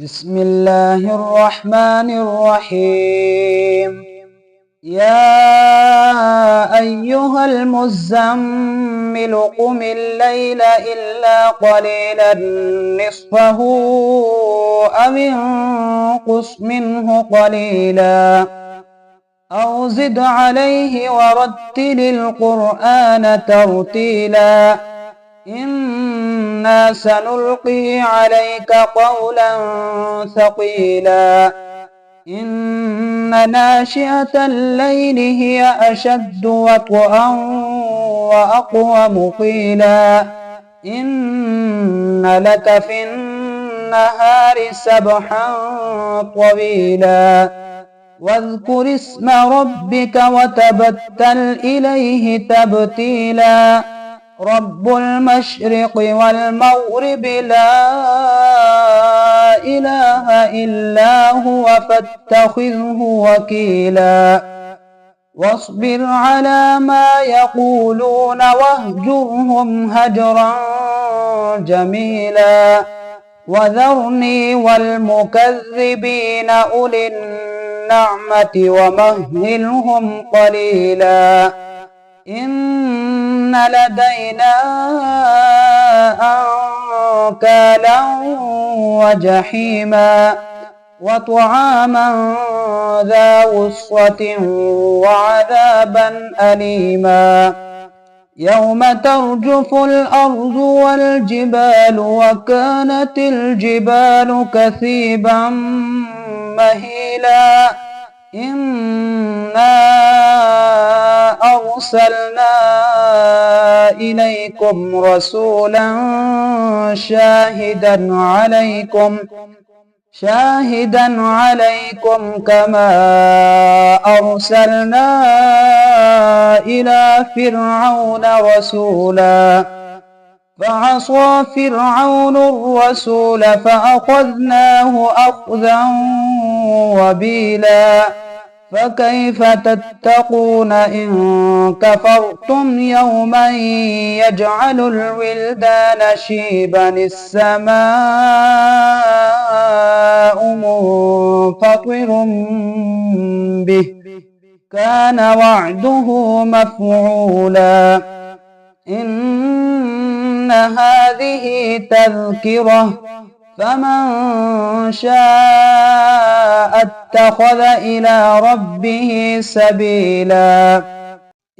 بسم الله الرحمن الرحيم. يا أيها المزمل قم الليل إلا قليلا نصفه أو انقص منه قليلا أو زد عليه ورتل القرآن ترتيلا إنا سنلقي عليك قولا ثقيلا إن ناشئة الليل هي أشد وطئا وأقوم قيلا إن لك في النهار سبحا طويلا واذكر اسم ربك وتبتل إليه تبتيلا رب المشرق والمغرب لا إله إلا هو فاتخذه وكيلا واصبر على ما يقولون واهجرهم هجرا جميلا وذرني والمكذبين أولي النعمة ومهلهم قليلا إن لدينا أنكالا وجحيما وطعاما ذا غصة وعذابا أليما يوم ترجف الأرض والجبال وكانت الجبال كثيبا مهيلا إنا أرسلنا إليكم رسولا شاهدا عليكم كما أرسلنا إلى فرعون رسولا فعصى فرعون الرسول فأخذناه أخذا وبيلا فكيف تتقون إن كفرتم يوما يجعل الولدان شيبا السماء منفطر به كان وعده مفعولا إن هذه تذكرة فمن شاء اتخذ إلى ربه سبيلا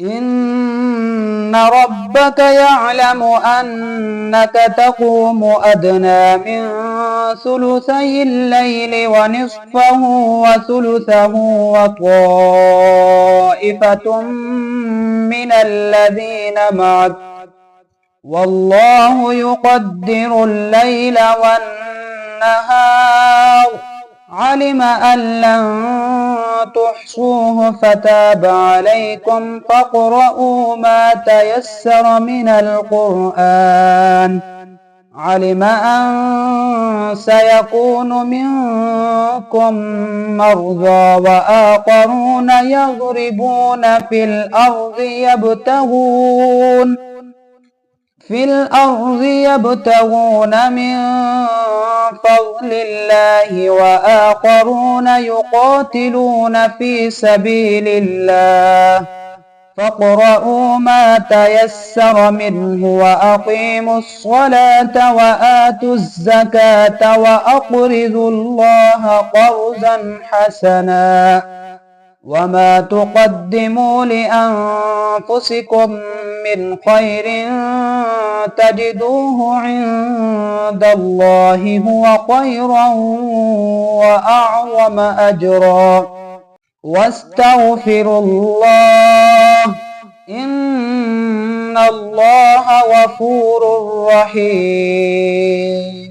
إن ربك يعلم أنك تقوم أدنى من ثلثي الليل ونصفه وثلثه وطائفة من الذين معك والله يقدر الليل والنهار علم أن لن تحصوه فتاب عليكم فاقرؤوا ما تيسر من القرآن علم أن سيكون منكم مرضى وآخرون يضربون في الأرض يبتغون من فضل الله وآخرون يقاتلون في سبيل الله فاقرؤوا ما تيسر منه وأقيموا الصلاة وآتوا الزكاة وأقرضوا الله قرضا حسنا وما تقدموا لأنفسكم من خير تجدوه عند الله هو خيرا وأعظم أجرا واستغفروا الله إن الله غفور رحيم.